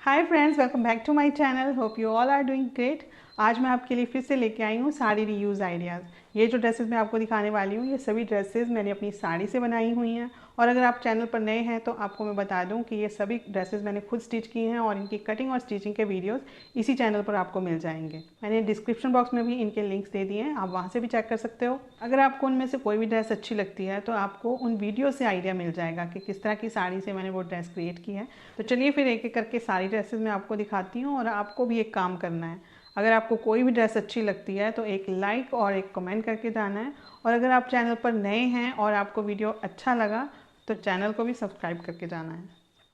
Hi friends, welcome back to my channel. Hope you all are doing great. आज मैं आपके लिए फिर से लेके आई हूँ साड़ी रीयूज़ आइडियाज़। ये जो ड्रेसेस मैं आपको दिखाने वाली हूँ, ये सभी ड्रेसेस मैंने अपनी साड़ी से बनाई हुई हैं। और अगर आप चैनल पर नए हैं तो आपको मैं बता दूँ कि ये सभी ड्रेसेस मैंने खुद स्टिच की हैं और इनकी कटिंग और स्टिचिंग के वीडियोज़ इसी चैनल पर आपको मिल जाएंगे। मैंने डिस्क्रिप्शन बॉक्स में भी इनके लिंक्स दे दिए हैं, आप वहाँ से भी चेक कर सकते हो। अगर आपको उनमें से कोई भी ड्रेस अच्छी लगती है तो आपको उन वीडियो से आइडिया मिल जाएगा कि किस तरह की साड़ी से मैंने वो ड्रेस क्रिएट की है। तो चलिए फिर एक एक करके सारी ड्रेसेस मैं आपको दिखाती हूँ। और आपको भी एक काम करना है, अगर आपको कोई भी ड्रेस अच्छी लगती है तो एक लाइक और एक कमेंट करके जाना है। और अगर आप चैनल पर नए हैं और आपको वीडियो अच्छा लगा तो चैनल को भी सब्सक्राइब करके जाना है।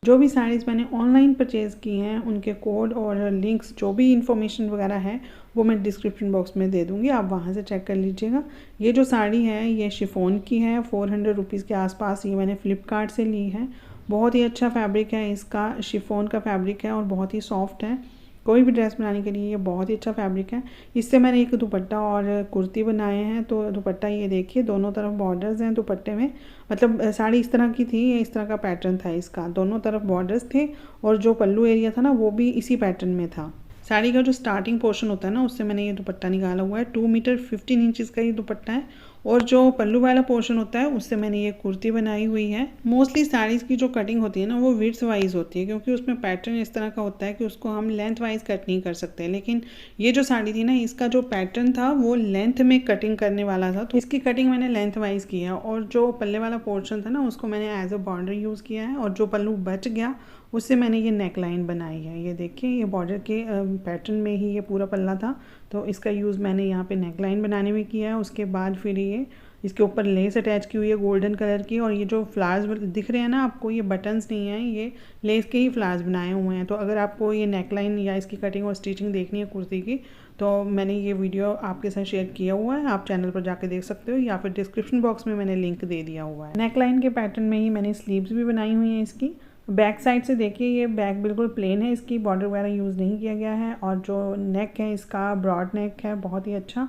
जो भी साड़ीज़ मैंने ऑनलाइन परचेज़ की हैं उनके कोड और लिंक्स, जो भी इंफॉर्मेशन वगैरह है वो मैं डिस्क्रिप्शन बॉक्स में दे दूँगी, आप वहाँ से चेक कर लीजिएगा। ये जो साड़ी है ये शिफॉन की है, 400 रुपीज़ के आसपास ये मैंने फ़्लिपकार्ट से ली है। बहुत ही अच्छा फैब्रिक है इसका, शिफॉन का फैब्रिक है और बहुत ही सॉफ्ट है। कोई भी ड्रेस बनाने के लिए ये बहुत ही अच्छा फैब्रिक है। इससे मैंने एक दुपट्टा और कुर्ती बनाए हैं। तो दुपट्टा ये देखिए, दोनों तरफ बॉर्डर्स हैं दुपट्टे में। मतलब साड़ी इस तरह की थी, ये इस तरह का पैटर्न था इसका, दोनों तरफ बॉर्डर्स थे। और जो पल्लू एरिया था ना वो भी इसी पैटर्न में था। साड़ी का जो स्टार्टिंग पोर्शन होता है ना उससे मैंने ये दुपट्टा निकाला हुआ है। 2 मीटर 15 इंचज़ का ये दुपट्टा है। और जो पल्लू वाला पोर्शन होता है उससे मैंने ये कुर्ती बनाई हुई है। मोस्टली साड़ीज़ की जो कटिंग होती है ना वो विड्थ वाइज होती है, क्योंकि उसमें पैटर्न इस तरह का होता है कि उसको हम लेंथ वाइज कट नहीं कर सकते। लेकिन ये जो साड़ी थी ना, इसका जो पैटर्न था वो लेंथ में कटिंग करने वाला था, तो इसकी कटिंग मैंने लेंथ वाइज की है। और जो पल्ले वाला पोर्शन था ना उसको मैंने एज अ बॉर्डर यूज़ किया है। और जो पल्लू बच गया उससे मैंने ये नेक लाइन बनाई है। ये देखिए, ये बॉर्डर के पैटर्न में ही ये पूरा पल्ला था, तो इसका यूज़ मैंने यहाँ पे नेक लाइन बनाने में किया है। उसके बाद फिर ये इसके ऊपर लेस अटैच की हुई है गोल्डन कलर की। और ये जो फ्लावर्स दिख रहे हैं ना आपको, ये बटन्स नहीं हैं, ये लेस के ही फ्लावर्स बनाए हुए हैं। तो अगर आपको ये नेक लाइन या इसकी कटिंग और स्टिचिंग देखनी है कुर्ती की, तो मैंने ये वीडियो आपके साथ शेयर किया हुआ है, आप चैनल पर जाके देख सकते हो, या फिर डिस्क्रिप्शन बॉक्स में मैंने लिंक दे दिया हुआ है। नेक लाइन के पैटर्न में ही मैंने स्लीव्स भी बनाई हुई हैं इसकी। बैक साइड से देखिए, ये बैक बिल्कुल प्लेन है, इसकी बॉर्डर वगैरह यूज़ नहीं किया गया है। और जो नेक है इसका ब्रॉड नेक है, बहुत ही अच्छा।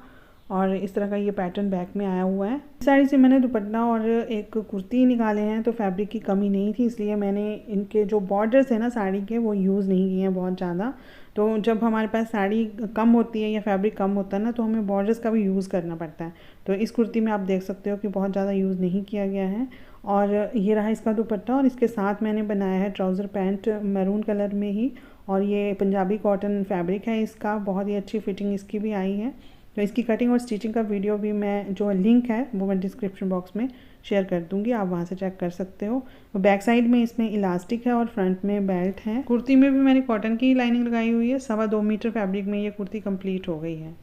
और इस तरह का ये पैटर्न बैक में आया हुआ है। इस साड़ी से मैंने दुपट्टा और एक कुर्ती निकाले हैं, तो फैब्रिक की कमी नहीं थी, इसलिए मैंने इनके जो बॉर्डर्स हैं ना साड़ी के वो यूज़ नहीं किए हैं बहुत ज़्यादा। तो जब हमारे पास साड़ी कम होती है या फैब्रिक कम होता है ना, तो हमें बॉर्डर्स का भी यूज़ करना पड़ता है। तो इस कुर्ती में आप देख सकते हो कि बहुत ज़्यादा यूज़ नहीं किया गया है। और ये रहा इसका दुपट्टा, और इसके साथ मैंने बनाया है ट्राउज़र पैंट मैरून कलर में ही। और ये पंजाबी कॉटन फैब्रिक है इसका, बहुत ही अच्छी फिटिंग इसकी भी आई है। तो इसकी कटिंग और स्टिचिंग का वीडियो भी मैं, जो लिंक है वो मैं डिस्क्रिप्शन बॉक्स में शेयर कर दूंगी, आप वहाँ से चेक कर सकते हो। बैक साइड में इसमें इलास्टिक है और फ्रंट में बेल्ट है। कुर्ती में भी मैंने कॉटन की लाइनिंग लगाई हुई है। 2.25 मीटर फैब्रिक में ये कुर्ती कंप्लीट हो गई है।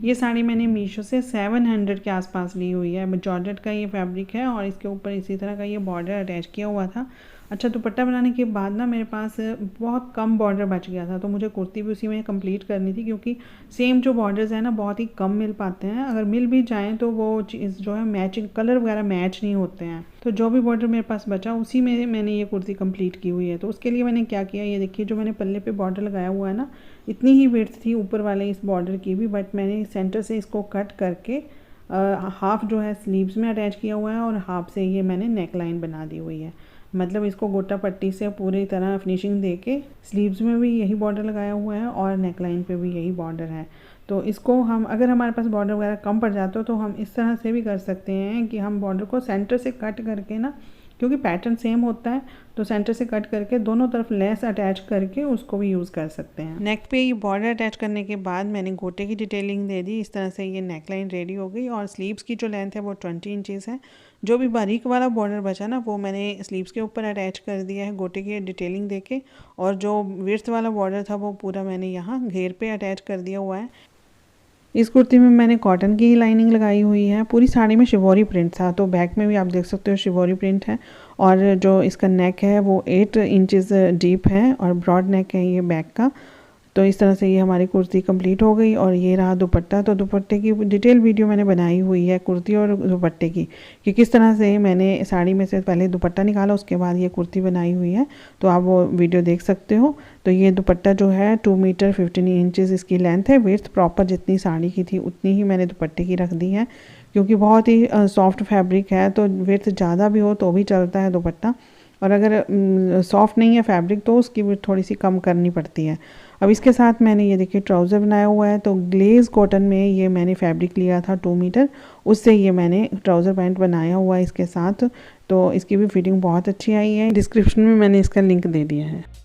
ये साड़ी मैंने मीशो से 700 के आसपास ली हुई है। जॉर्जेट का ये फैब्रिक है और इसके ऊपर इसी तरह का ये बॉर्डर अटैच किया हुआ था। अच्छा, दुपट्टा बनाने के बाद ना मेरे पास बहुत कम बॉर्डर बच गया था, तो मुझे कुर्ती भी उसी में कंप्लीट करनी थी, क्योंकि सेम जो बॉर्डर्स हैं ना बहुत ही कम मिल पाते हैं। अगर मिल भी जाएँ तो वो चीज़ जो है मैचिंग कलर वगैरह मैच नहीं होते हैं। तो जो भी बॉर्डर मेरे पास बचा उसी में मैंने ये कुर्ती कंप्लीट की हुई है। तो उसके लिए मैंने क्या किया, ये देखिए, जो मैंने पल्ले पे बॉर्डर लगाया हुआ है ना, इतनी ही विड्थ थी ऊपर वाले इस बॉर्डर की भी, बट मैंने सेंटर से इसको कट करके हाफ जो है स्लीव्स में अटैच किया हुआ है और हाफ से ये मैंने नेक लाइन बना दी हुई है। मतलब इसको गोटा पट्टी से पूरी तरह फिनिशिंग दे के स्लीव्स में भी यही बॉर्डर लगाया हुआ है और नेक लाइन पे भी यही बॉर्डर है। तो इसको हम, अगर हमारे पास बॉर्डर वगैरह कम पड़ जाता हो तो हम इस तरह से भी कर सकते हैं कि हम बॉर्डर को सेंटर से कट करके ना, क्योंकि पैटर्न सेम होता है, तो सेंटर से कट करके दोनों तरफ लेस अटैच करके उसको भी यूज़ कर सकते हैं। नेक पे ये बॉर्डर अटैच करने के बाद मैंने गोटे की डिटेलिंग दे दी। इस तरह से ये नेक लाइन रेडी हो गई। और स्लीव्स की जो लेंथ है वो 20 इंचज़ है। जो भी बारीक वाला बॉर्डर बचा ना वो मैंने स्लीव्स के ऊपर अटैच कर दिया है गोटे की डिटेलिंग देके। और जो विड्थ वाला बॉर्डर था वो पूरा मैंने यहाँ घेर पे अटैच कर दिया हुआ है। इस कुर्ती में मैंने कॉटन की ही लाइनिंग लगाई हुई है। पूरी साड़ी में शिवोरी प्रिंट था, तो बैक में भी आप देख सकते हो शिवोरी प्रिंट है। और जो इसका नेक है वो 8 इंचज़ डीप है और ब्रॉड नेक है ये बैक का। तो इस तरह से ये हमारी कुर्ती कंप्लीट हो गई। और ये रहा दुपट्टा। तो दुपट्टे की डिटेल वीडियो मैंने बनाई हुई है कुर्ती और दुपट्टे की, कि किस तरह से मैंने साड़ी में से पहले दुपट्टा निकाला, उसके बाद ये कुर्ती बनाई हुई है। तो आप वो वीडियो देख सकते हो। तो ये दुपट्टा जो है 2 मीटर 15 इंचेस इसकी लेंथ है। विड्थ प्रॉपर जितनी साड़ी की थी उतनी ही मैंने दुपट्टे की रख दी है, क्योंकि बहुत ही सॉफ्ट फैब्रिक है, तो विड्थ ज़्यादा भी हो तो भी चलता है दुपट्टा, और अगर सॉफ्ट नहीं है फैब्रिक तो उसकी विड्थ थोड़ी सी कम करनी पड़ती है। अब इसके साथ मैंने ये देखिए ट्राउज़र बनाया हुआ है। तो ग्लेज़ कॉटन में ये मैंने फैब्रिक लिया था 2 मीटर, उससे ये मैंने ट्राउज़र पैंट बनाया हुआ है इसके साथ। तो इसकी भी फिटिंग बहुत अच्छी आई है। डिस्क्रिप्शन में मैंने इसका लिंक दे दिया है।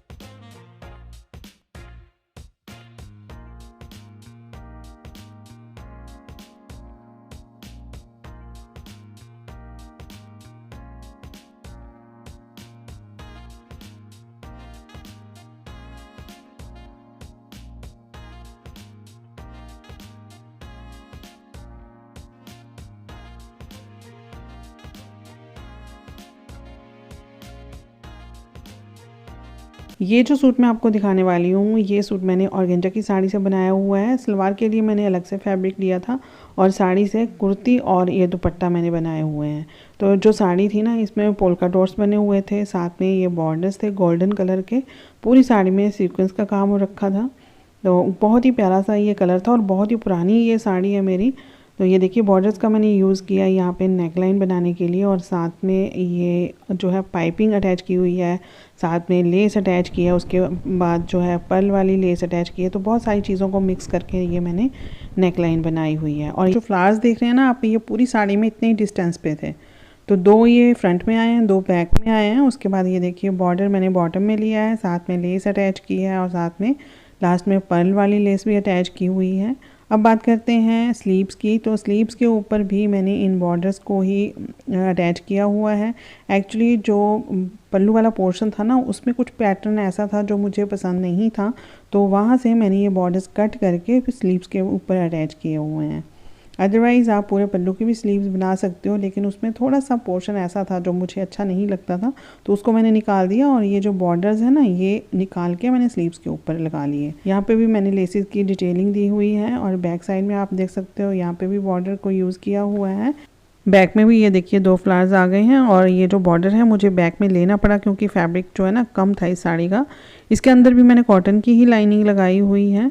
ये जो सूट मैं आपको दिखाने वाली हूँ, ये सूट मैंने ऑर्गेंजा की साड़ी से बनाया हुआ है। सलवार के लिए मैंने अलग से फैब्रिक लिया था, और साड़ी से कुर्ती और ये दुपट्टा मैंने बनाए हुए हैं। तो जो साड़ी थी ना, इसमें पोल्का डॉट्स बने हुए थे, साथ में ये बॉर्डर्स थे गोल्डन कलर के। पूरी साड़ी में सीक्वेंस का काम हो रखा था। तो बहुत ही प्यारा सा ये कलर था, और बहुत ही पुरानी ये साड़ी है मेरी। तो ये देखिए बॉर्डर्स का मैंने यूज़ किया यहाँ पे नेकलाइन बनाने के लिए, और साथ में ये जो है पाइपिंग अटैच की हुई है, साथ में लेस अटैच किया है, उसके बाद जो है पर्ल वाली लेस अटैच की है। तो बहुत सारी चीज़ों को मिक्स करके ये मैंने नेकलाइन बनाई हुई है। और जो फ्लावर्स देख रहे हैं ना आप, ये पूरी साड़ी में इतने ही डिस्टेंस पे थे। तो 2 ये फ्रंट में आए हैं, 2 बैक में आए हैं। उसके बाद ये देखिए बॉर्डर मैंने बॉटम में लिया है, साथ में लेस अटैच की है, और साथ में लास्ट में पर्ल वाली लेस भी अटैच की हुई है। अब बात करते हैं स्लीव्स की। तो स्लीव्स के ऊपर भी मैंने इन बॉर्डर्स को ही अटैच किया हुआ है। एक्चुअली जो पल्लू वाला पोर्शन था ना, उसमें कुछ पैटर्न ऐसा था जो मुझे पसंद नहीं था, तो वहाँ से मैंने ये बॉर्डर्स कट करके फिर स्लीव्स के ऊपर अटैच किए हुए हैं। अदरवाइज़ आप पूरे पल्लू की भी स्लीव्स बना सकते हो, लेकिन उसमें थोड़ा सा पोर्शन ऐसा था जो मुझे अच्छा नहीं लगता था, तो उसको मैंने निकाल दिया। और ये जो बॉर्डर्स है ना, ये निकाल के मैंने स्लीव्स के ऊपर लगा लिए। यहाँ पे भी मैंने लेसेस की डिटेलिंग दी हुई है, और बैक साइड में आप देख सकते हो यहाँ पे भी बॉर्डर को यूज़ किया हुआ है। बैक में भी ये देखिए 2 फ्लावर्स आ गए हैं, और ये जो बॉर्डर है मुझे बैक में लेना पड़ा, क्योंकि फैब्रिक जो है ना कम था इस साड़ी का। इसके अंदर भी मैंने कॉटन की ही लाइनिंग लगाई हुई है,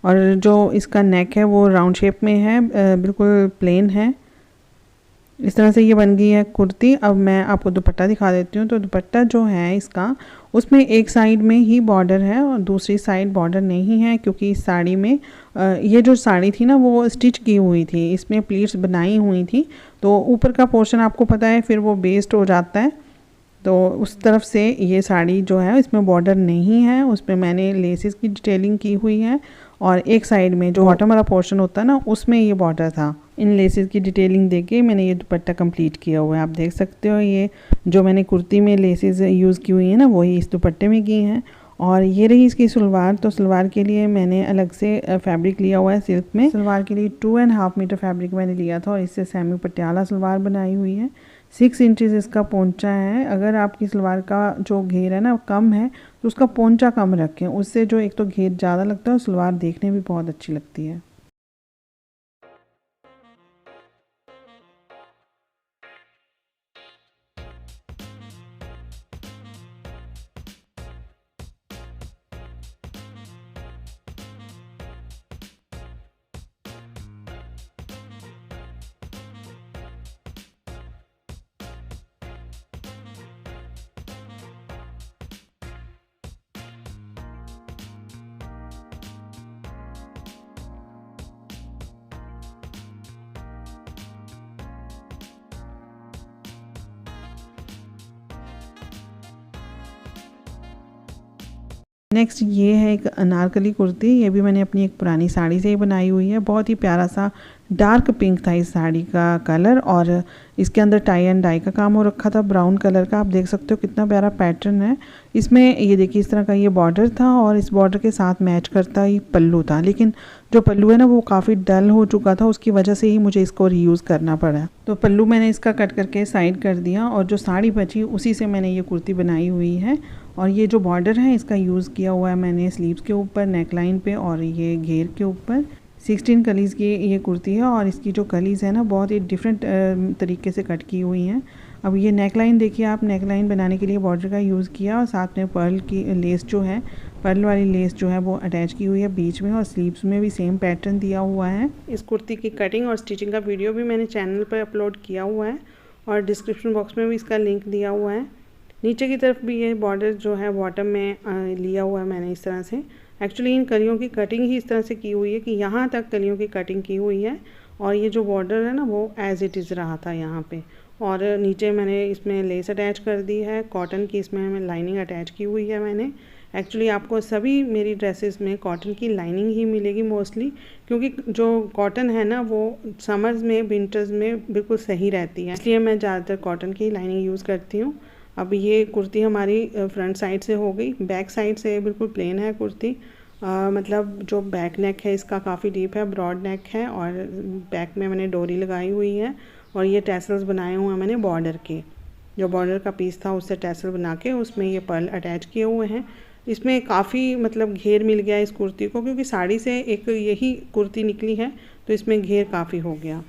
और जो इसका नेक है वो राउंड शेप में है, बिल्कुल प्लेन है। इस तरह से ये बन गई है कुर्ती। अब मैं आपको दुपट्टा दिखा देती हूँ। तो दुपट्टा जो है इसका, उसमें एक साइड में ही बॉर्डर है और दूसरी साइड बॉर्डर नहीं है, क्योंकि इस साड़ी में ये जो साड़ी थी ना वो स्टिच की हुई थी, इसमें प्लीट्स बनाई हुई थी। तो ऊपर का पोर्शन आपको पता है फिर वो बेस्ड हो जाता है, तो उस तरफ से ये साड़ी जो है इसमें बॉर्डर नहीं है। उस पर मैंने लेसेस की डिटेलिंग की हुई है, और एक साइड में जो बॉटम वाला पोर्शन होता है ना, उसमें ये बॉर्डर था। इन लेसेस की डिटेलिंग देके मैंने ये दुपट्टा कंप्लीट किया हुआ है। आप देख सकते हो ये जो मैंने कुर्ती में लेसेस यूज़ की हुई है ना, वही इस दुपट्टे में की हैं। और ये रही इसकी सलवार। तो सलवार के लिए मैंने अलग से फैब्रिक लिया हुआ है सिल्क में। सलवार के लिए 2.5 मीटर फैब्रिक मैंने लिया था, और इससे सेमी पटियाला सलवार बनाई हुई है। 6 इंचेस इसका पोंचा है। अगर आपकी सलवार का जो घेर है ना कम है, तो उसका पोंचा कम रखें, उससे जो एक तो घेर ज़्यादा लगता है और सलवार देखने में भी बहुत अच्छी लगती है। नेक्स्ट ये है एक अनारकली कुर्ती। ये भी मैंने अपनी एक पुरानी साड़ी से ही बनाई हुई है। बहुत ही प्यारा सा डार्क पिंक था इस साड़ी का कलर, और इसके अंदर टाई एंड डाई का काम हो रखा था ब्राउन कलर का। आप देख सकते हो कितना प्यारा पैटर्न है इसमें। ये देखिए इस तरह का ये बॉर्डर था, और इस बॉर्डर के साथ मैच करता ही पल्लू था, लेकिन जो पल्लू है ना वो काफ़ी डल हो चुका था, उसकी वजह से ही मुझे इसको रीयूज़ करना पड़ा। तो पल्लू मैंने इसका कट करके साइड कर दिया, और जो साड़ी बची उसी से मैंने ये कुर्ती बनाई हुई है। और ये जो बॉर्डर है इसका यूज़ किया हुआ है मैंने स्लीव्स के ऊपर, नेक लाइन पे और ये घेर के ऊपर। 16 कलीज़ की ये कुर्ती है और इसकी जो कलीज़ है ना बहुत ही डिफरेंट तरीके से कट की हुई हैं। अब ये नेक लाइन देखिए आप, नेक लाइन बनाने के लिए बॉर्डर का यूज़ किया और साथ में पर्ल की लेस जो है, पर्ल वाली लेस जो है वो अटैच की हुई है बीच में, और स्लीव्स में भी सेम पैटर्न दिया हुआ है। इस कुर्ती की कटिंग और स्टिचिंग का वीडियो भी मैंने चैनल पर अपलोड किया हुआ है और डिस्क्रिप्शन बॉक्स में भी इसका लिंक दिया हुआ है। नीचे की तरफ भी ये बॉर्डर जो है बॉटम में लिया हुआ है मैंने इस तरह से। एक्चुअली इन कलियों की कटिंग ही इस तरह से की हुई है कि यहाँ तक कलियों की कटिंग की हुई है और ये जो बॉर्डर है ना वो एज़ इट इज़ रहा था यहाँ पे। और नीचे मैंने इसमें लेस अटैच कर दी है कॉटन की, इसमें लाइनिंग अटैच की हुई है मैंने। एक्चुअली आपको सभी मेरी ड्रेसेस में कॉटन की लाइनिंग ही मिलेगी मोस्टली, क्योंकि जो कॉटन है ना वो समर्स में विंटर्स में बिल्कुल सही रहती है, इसलिए मैं ज़्यादातर कॉटन की लाइनिंग यूज़ करती हूँ। अब ये कुर्ती हमारी फ्रंट साइड से हो गई, बैक साइड से बिल्कुल प्लेन है कुर्ती। मतलब जो बैक नेक है इसका काफ़ी डीप है, ब्रॉड नेक है और बैक में मैंने डोरी लगाई हुई है और ये टैसल्स बनाए हुए हैं मैंने बॉर्डर के। जो बॉर्डर का पीस था उससे टैसल बना के उसमें ये पर्ल अटैच किए हुए हैं। इसमें काफ़ी मतलब घेर मिल गया इस कुर्ती को, क्योंकि साड़ी से एक यही कुर्ती निकली है तो इसमें घेर काफ़ी हो गया।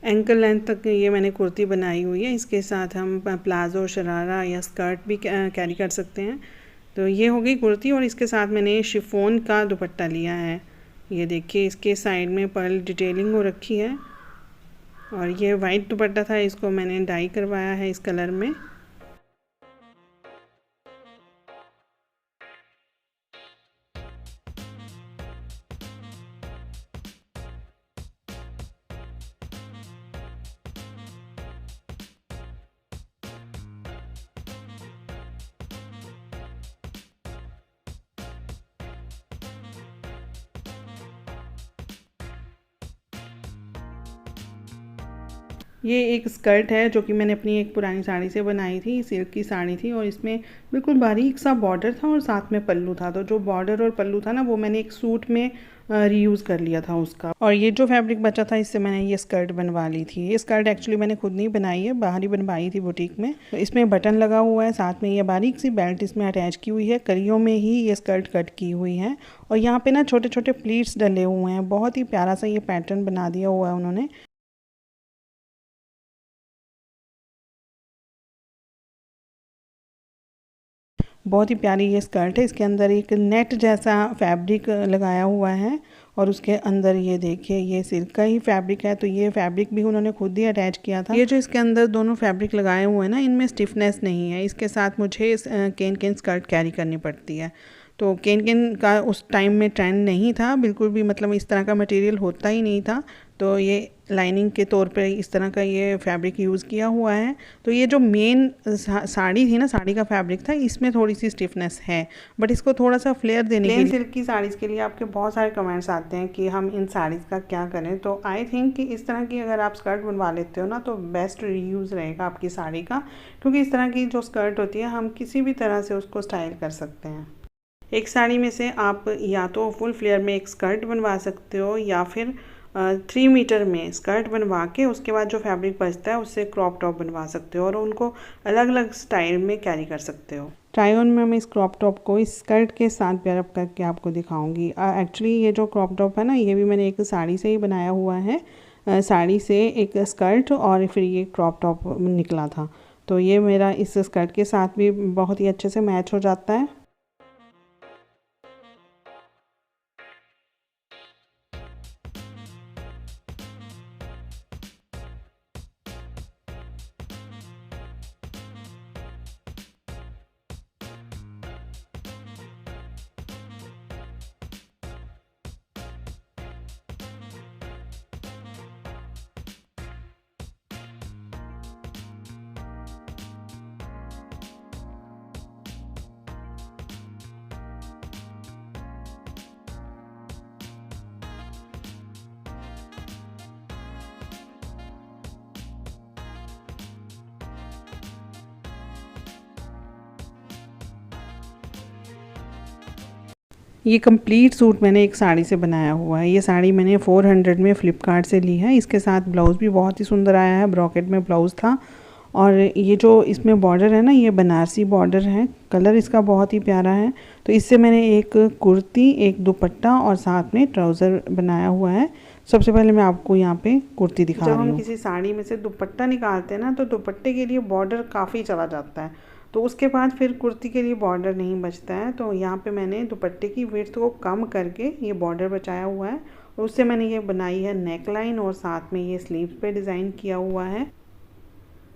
एंकल लेंथ तक ये मैंने कुर्ती बनाई हुई है। इसके साथ हम प्लाज़ो, शरारा या स्कर्ट भी कैरी कर सकते हैं। तो ये हो गई कुर्ती और इसके साथ मैंने शिफॉन का दुपट्टा लिया है। ये देखिए इसके साइड में पर्ल डिटेलिंग हो रखी है और ये वाइट दुपट्टा था, इसको मैंने डाई करवाया है इस कलर में। ये एक स्कर्ट है जो कि मैंने अपनी एक पुरानी साड़ी से बनाई थी, सिल्क की साड़ी थी और इसमें बिल्कुल बारीक सा बॉर्डर था और साथ में पल्लू था। तो जो बॉर्डर और पल्लू था ना वो मैंने एक सूट में रीयूज़ कर लिया था उसका, और ये जो फैब्रिक बचा था इससे मैंने ये स्कर्ट बनवा ली थी। ये स्कर्ट एक्चुअली मैंने खुद नहीं बनाई है, बाहर ही बनवाई थी बुटीक में। तो इसमें बटन लगा हुआ है, साथ में ये बारीक सी बेल्ट इसमें अटैच की हुई है, कलियों में ही ये स्कर्ट कट की हुई है और यहाँ पे ना छोटे छोटे प्लीट्स डले हुए हैं। बहुत ही प्यारा सा ये पैटर्न बना दिया हुआ है उन्होंने। बहुत ही प्यारी ये स्कर्ट है। इसके अंदर एक नेट जैसा फैब्रिक लगाया हुआ है और उसके अंदर ये देखिए ये सिल्क का ही फैब्रिक है, तो ये फैब्रिक भी उन्होंने खुद ही अटैच किया था। ये जो इसके अंदर दोनों फैब्रिक लगाए हुए हैं ना, इनमें स्टिफनेस नहीं है। इसके साथ मुझे केन केन स्कर्ट कैरी करनी पड़ती है, तो केन केन का उस टाइम में ट्रेंड नहीं था बिल्कुल भी, मतलब इस तरह का मटेरियल होता ही नहीं था। तो ये लाइनिंग के तौर पे इस तरह का ये फैब्रिक यूज़ किया हुआ है। तो ये जो मेन साड़ी थी ना, साड़ी का फैब्रिक था, इसमें थोड़ी सी स्टिफनेस है, बट इसको थोड़ा सा फ्लेयर देने के लिए। सिल्क की साड़ीज़ के लिए आपके बहुत सारे कमेंट्स आते हैं कि हम इन साड़ीज़ का क्या करें। तो आई थिंक कि इस तरह की अगर आप स्कर्ट बनवा लेते हो ना तो बेस्ट रीयूज़ रहेगा आपकी साड़ी का, क्योंकि इस तरह की जो स्कर्ट होती है हम किसी भी तरह से उसको स्टाइल कर सकते हैं। एक साड़ी में से आप या तो फुल फ्लेयर में एक स्कर्ट बनवा सकते हो या फिर 3 मीटर में स्कर्ट बनवा के उसके बाद जो फैब्रिक बचता है उससे क्रॉप टॉप बनवा सकते हो और उनको अलग अलग स्टाइल में कैरी कर सकते हो। ट्राई ऑन में मैं इस क्रॉप टॉप को इस स्कर्ट के साथ पेयर अप करके आपको दिखाऊंगी। एक्चुअली ये जो क्रॉप टॉप है ना, ये भी मैंने एक साड़ी से ही बनाया हुआ है। साड़ी से एक स्कर्ट और फिर ये क्रॉप टॉप निकला था, तो ये मेरा इस स्कर्ट के साथ भी बहुत ही अच्छे से मैच हो जाता है। ये कंप्लीट सूट मैंने एक साड़ी से बनाया हुआ है। ये साड़ी मैंने 400 में फ़्लिपकार्ट से ली है। इसके साथ ब्लाउज़ भी बहुत ही सुंदर आया है, ब्रॉकेट में ब्लाउज़ था। और ये जो इसमें बॉर्डर है ना, ये बनारसी बॉर्डर है, कलर इसका बहुत ही प्यारा है। तो इससे मैंने एक कुर्ती, एक दुपट्टा और साथ में ट्राउज़र बनाया हुआ है। सबसे पहले मैं आपको यहाँ पे कुर्ती दिखा रही हूँ। जब हम किसी साड़ी में से दुपट्टा निकालते हैं ना, तो दुपट्टे के लिए बॉर्डर काफ़ी चला जाता है, तो उसके बाद फिर कुर्ती के लिए बॉर्डर नहीं बचता है। तो यहाँ पे मैंने दुपट्टे की विड्थ को कम करके ये बॉर्डर बचाया हुआ है, और उससे मैंने ये बनाई है नेक लाइन, और साथ में ये स्लीव्स पे डिज़ाइन किया हुआ है।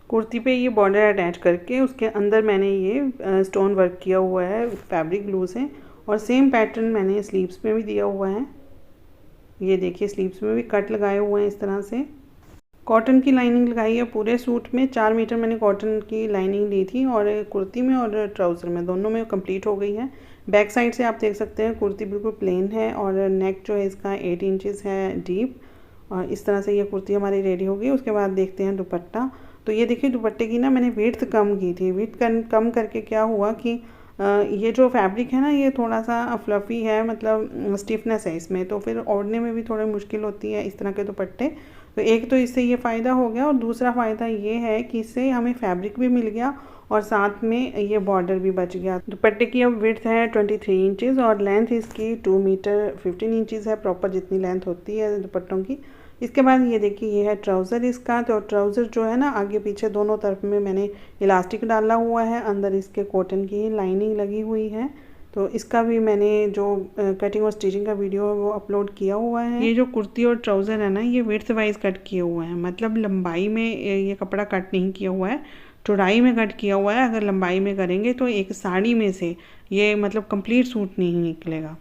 कुर्ती पे ये बॉर्डर अटैच करके उसके अंदर मैंने ये स्टोन वर्क किया हुआ है फैब्रिक ग्लू से, और सेम पैटर्न मैंने स्लीव्स में भी दिया हुआ है। ये देखिए, स्लीव्स में भी कट लगाए हुए हैं इस तरह से। कॉटन की लाइनिंग लगाई है पूरे सूट में, 4 मीटर मैंने कॉटन की लाइनिंग ली थी, और कुर्ती में और ट्राउज़र में दोनों में कंप्लीट हो गई है। बैक साइड से आप देख सकते हैं कुर्ती बिल्कुल प्लेन है, और नेक जो है इसका 8 इंचेस है डीप, और इस तरह से ये कुर्ती हमारी रेडी हो गई। उसके बाद देखते हैं दुपट्टा। तो ये देखिए, दुपट्टे की ना मैंने विड्थ कम की थी। विड्थ कम करके क्या हुआ कि ये जो फैब्रिक है ना, ये थोड़ा सा फ्लफ़ी है, मतलब स्टिफनेस है इसमें, तो फिर ओढ़ने में भी थोड़ी मुश्किल होती है इस तरह के दुपट्टे। तो एक तो इससे ये फ़ायदा हो गया, और दूसरा फ़ायदा ये है कि इससे हमें फैब्रिक भी मिल गया और साथ में ये बॉर्डर भी बच गया। दुपट्टे की अब विड्थ है 23 इंचेस, और लेंथ इसकी 2 मीटर 15 इंचेस है, प्रॉपर जितनी लेंथ होती है दुपट्टों की। इसके बाद ये देखिए, ये है ट्राउज़र इसका। तो ट्राउज़र जो है ना, आगे पीछे दोनों तरफ में मैंने इलास्टिक डाला हुआ है, अंदर इसके कॉटन की लाइनिंग लगी हुई है। तो इसका भी मैंने जो कटिंग और स्टिचिंग का वीडियो है वो अपलोड किया हुआ है। ये जो कुर्ती और ट्राउज़र है ना, ये विड्थ वाइज कट किए हुए हैं, मतलब लंबाई में ये कपड़ा कट नहीं किया हुआ है, चौड़ाई में कट किया हुआ है। अगर लंबाई में करेंगे तो एक साड़ी में से ये मतलब कंप्लीट सूट नहीं निकलेगा।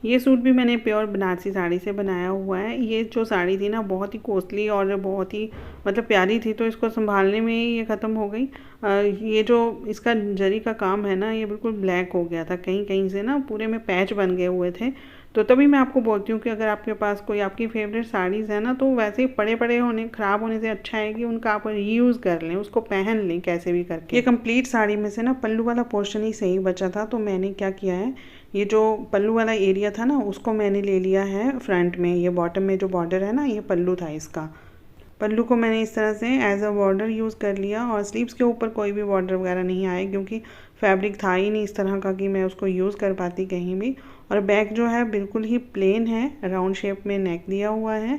ये सूट भी मैंने प्योर बनारसी साड़ी से बनाया हुआ है। ये जो साड़ी थी ना, बहुत ही कॉस्टली और बहुत ही मतलब प्यारी थी, तो इसको संभालने में ही ये ख़त्म हो गई। ये जो इसका जरी का काम है ना, ये बिल्कुल ब्लैक हो गया था, कहीं कहीं से ना पूरे में पैच बन गए हुए थे। तो तभी मैं आपको बोलती हूँ कि अगर आपके पास कोई आपकी फेवरेट साड़ीज़ है ना, तो वैसे ही पड़े पड़े होने ख़राब होने से अच्छा है कि उनका आप रीयूज़ कर लें, उसको पहन लें कैसे भी करके। ये कंप्लीट साड़ी में से ना पल्लू वाला पोर्शन ही सही बचा था, तो मैंने क्या किया है, ये जो पल्लू वाला एरिया था ना, उसको मैंने ले लिया है फ्रंट में। ये बॉटम में जो बॉर्डर है ना, ये पल्लू था इसका। पल्लू को मैंने इस तरह से एज अ बॉर्डर यूज़ कर लिया, और स्लीव्स के ऊपर कोई भी बॉर्डर वगैरह नहीं आए, क्योंकि फैब्रिक था ही नहीं इस तरह का कि मैं उसको यूज़ कर पाती कहीं भी। और बैक जो है बिल्कुल ही प्लेन है, राउंड शेप में नेक दिया हुआ है।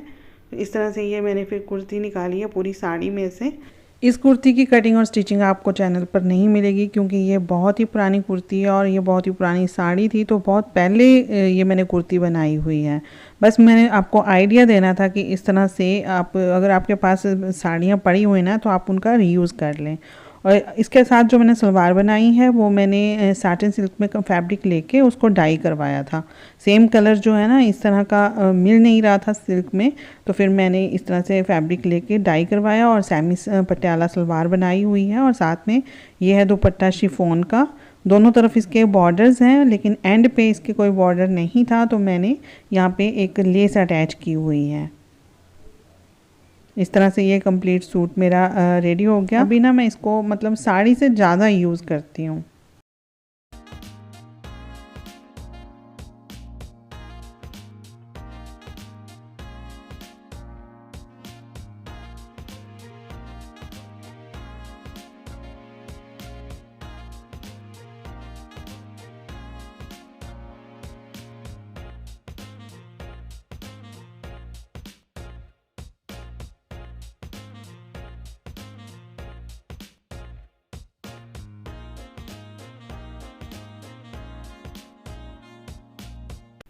इस तरह से ये मैंने फिर कुर्ती निकाली है पूरी साड़ी में से। इस कुर्ती की कटिंग और स्टिचिंग आपको चैनल पर नहीं मिलेगी, क्योंकि ये बहुत ही पुरानी कुर्ती है और ये बहुत ही पुरानी साड़ी थी, तो बहुत पहले ये मैंने कुर्ती बनाई हुई है। बस मैंने आपको आइडिया देना था कि इस तरह से आप, अगर आपके पास साड़ियाँ पड़ी हुई ना, तो आप उनका रीयूज़ कर लें। और इसके साथ जो मैंने सलवार बनाई है, वो मैंने साटिन सिल्क में फैब्रिक लेके उसको डाई करवाया था। सेम कलर जो है ना, इस तरह का मिल नहीं रहा था सिल्क में, तो फिर मैंने इस तरह से फैब्रिक लेके डाई करवाया और सेमी पटियाला सलवार बनाई हुई है। और साथ में ये है दुपट्टा शिफॉन का, दोनों तरफ इसके बॉर्डर्स हैं, लेकिन एंड पे इसके कोई बॉर्डर नहीं था, तो मैंने यहाँ पे एक लेस अटैच की हुई है। इस तरह से ये कंप्लीट सूट मेरा रेडी हो गया। अभी ना मैं इसको मतलब साड़ी से ज़्यादा यूज़ करती हूँ।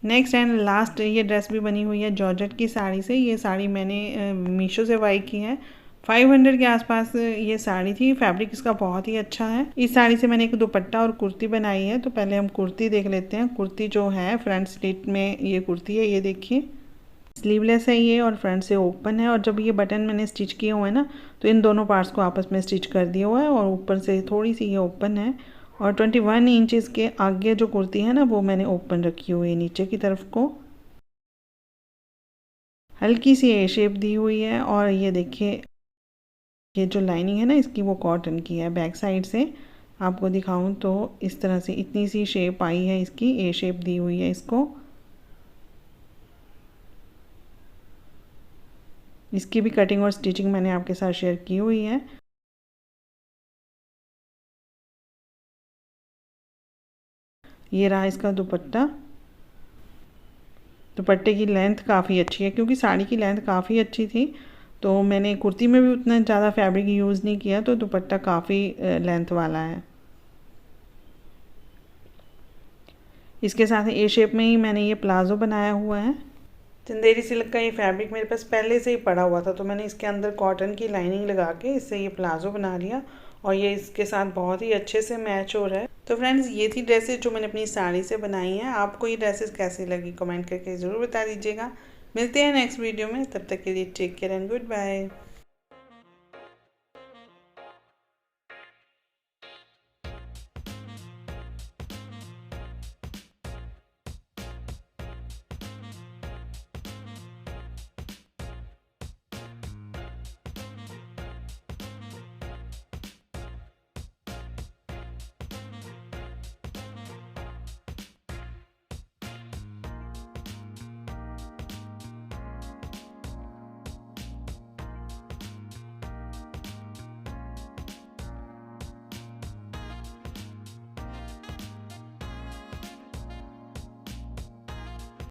नेक्स्ट एंड लास्ट ये ड्रेस भी बनी हुई है जॉर्जेट की साड़ी से। ये साड़ी मैंने मीशो से बाई की है। 500 के आसपास ये साड़ी थी। फैब्रिक इसका बहुत ही अच्छा है। इस साड़ी से मैंने एक दुपट्टा और कुर्ती बनाई है। तो पहले हम कुर्ती देख लेते हैं। कुर्ती जो है फ्रंट स्लिट में ये कुर्ती है, ये देखिए स्लीवलेस है ये और फ्रंट से ओपन है। और जब ये बटन मैंने स्टिच किए हुए हैं ना, तो इन दोनों पार्ट्स को आपस में स्टिच कर दिया हुआ है और ऊपर से थोड़ी सी ये ओपन है। और 21 इंचेस के आगे जो कुर्ती है ना, वो मैंने ओपन रखी हुई है नीचे की तरफ को। हल्की सी ए शेप दी हुई है। और ये देखिए ये जो लाइनिंग है ना इसकी, वो कॉटन की है। बैक साइड से आपको दिखाऊं तो इस तरह से इतनी सी शेप आई है इसकी, ए शेप दी हुई है इसको। इसकी भी कटिंग और स्टिचिंग मैंने आपके साथ शेयर की हुई है। ये रहा इसका दुपट्टा। दुपट्टे की लेंथ काफ़ी अच्छी है, क्योंकि साड़ी की लेंथ काफ़ी अच्छी थी तो मैंने कुर्ती में भी उतना ज़्यादा फैब्रिक यूज़ नहीं किया, तो दुपट्टा काफ़ी लेंथ वाला है। इसके साथ ए शेप में ही मैंने ये प्लाज़ो बनाया हुआ है। चंदेरी सिल्क का ये फैब्रिक मेरे पास पहले से ही पड़ा हुआ था, तो मैंने इसके अंदर कॉटन की लाइनिंग लगा के इससे ये प्लाज़ो बना लिया और ये इसके साथ बहुत ही अच्छे से मैच हो रहा है। तो फ्रेंड्स, ये थी ड्रेसेस जो मैंने अपनी साड़ी से बनाई हैं। आपको ये ड्रेसेस कैसी लगी कमेंट करके ज़रूर बता दीजिएगा। मिलते हैं नेक्स्ट वीडियो में, तब तक के लिए take care and good bye.